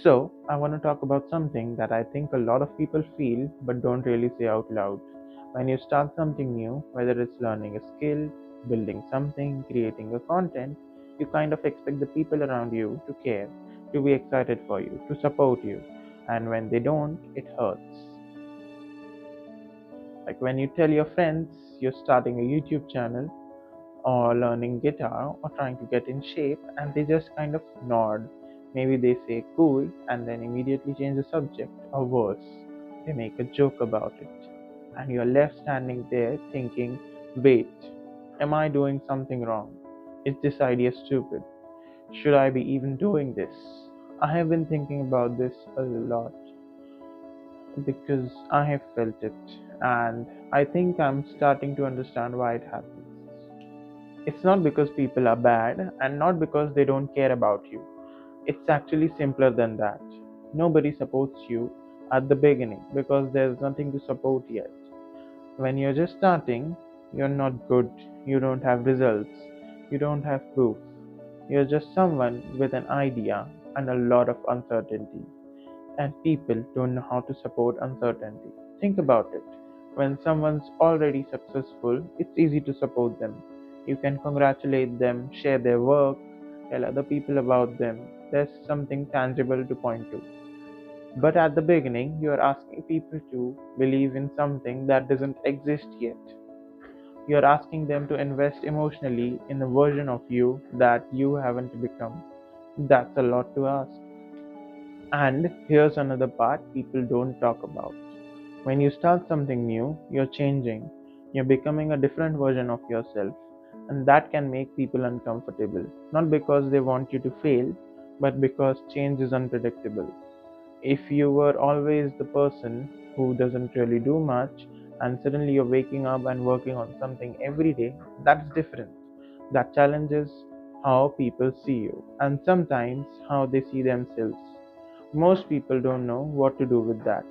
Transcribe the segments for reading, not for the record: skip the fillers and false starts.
So, I want to talk about something that I think a lot of people feel but don't really say out loud. When you start something new, whether it's learning a skill, building something, creating a content, you kind of expect the people around you to care, to be excited for you, to support you. And when they don't, it hurts. Like when you tell your friends you're starting a YouTube channel or learning guitar or trying to get in shape, and they just kind of nod. Maybe they say cool and then immediately change the subject, or worse, they make a joke about it. And you're left standing there thinking, wait, am I doing something wrong? Is this idea stupid? Should I be even doing this? I have been thinking about this a lot because I have felt it, and I think I'm starting to understand why it happens. It's not because people are bad and not because they don't care about you. It's actually simpler than that. Nobody supports you at the beginning because there's nothing to support yet. When you're just starting, you're not good, you don't have results, you don't have proof. You're just someone with an idea and a lot of uncertainty. And people don't know how to support uncertainty. Think about it. When someone's already successful, it's easy to support them. You can congratulate them, share their work, tell other people about them. There's something tangible to point to. But at the beginning, you are asking people to believe in something that doesn't exist yet. You are asking them to invest emotionally in a version of you that you haven't become. That's a lot to ask. And here's another part people don't talk about. When you start something new, you're changing. You're becoming a different version of yourself. And that can make people uncomfortable. Not because they want you to fail, but because change is unpredictable. If you were always the person who doesn't really do much, and suddenly you're waking up and working on something every day, that's different. That challenges how people see you, and sometimes how they see themselves. Most people don't know what to do with that.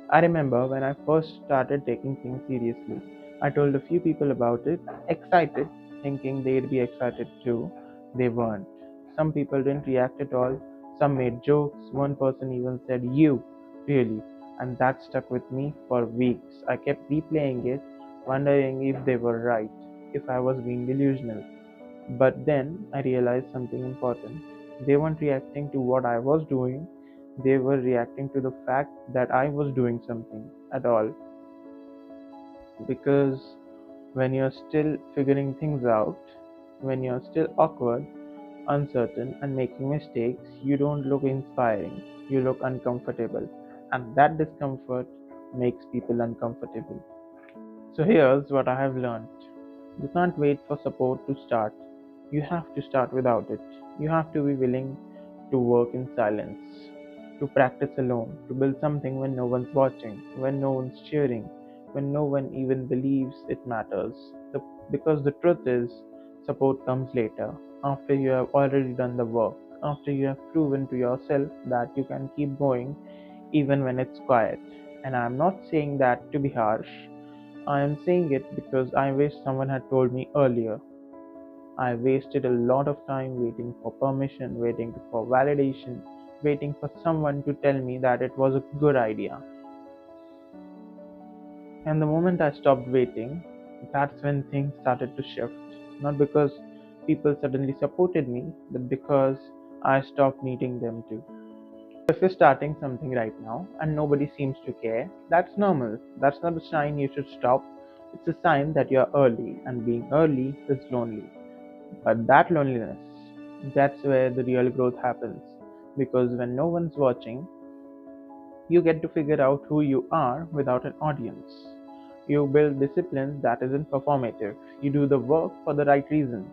I remember when I first started taking things seriously. I told a few people about it, excited, thinking they'd be excited too. They weren't. Some people didn't react at all. Some made jokes. One person even said, "You, really?" And that stuck with me for weeks. I kept replaying it, wondering if they were right, if I was being delusional. But then I realized something important. They weren't reacting to what I was doing, they were reacting to the fact that I was doing something at all. Because when you're still figuring things out, when you're still awkward, uncertain, and making mistakes, you don't look inspiring, you look uncomfortable. And that discomfort makes people uncomfortable. So here's what I have learned. You can't wait for support to start. You have to start without it. You have to be willing to work in silence, to practice alone, to build something when no one's watching, when no one's cheering, when no one even believes it matters. Because the truth is, support comes later, after you have already done the work, after you have proven to yourself that you can keep going even when it's quiet. And I'm not saying that to be harsh. I am saying it because I wish someone had told me earlier. I wasted a lot of time waiting for permission, waiting for validation, waiting for someone to tell me that it was a good idea. And the moment I stopped waiting, that's when things started to shift. Not because people suddenly supported me, but because I stopped needing them to. If you're starting something right now and nobody seems to care, that's normal. That's not a sign you should stop. It's a sign that you're early, and being early is lonely. But that loneliness, that's where the real growth happens. Because when no one's watching, you get to figure out who you are without an audience. You build discipline that isn't performative. You do the work for the right reasons.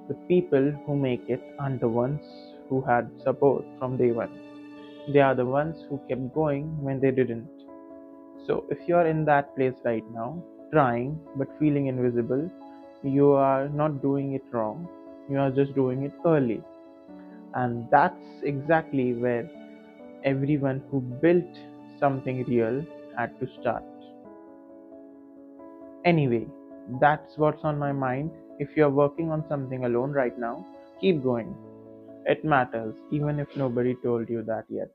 The people who make it aren't the ones who had support from day one. They are the ones who kept going when they didn't. So, if you are in that place right now, trying but feeling invisible, you are not doing it wrong. You are just doing it early. And that's exactly where everyone who built something real had to start. Anyway, that's what's on my mind. If you're working on something alone right now, keep going. It matters, even if nobody told you that yet.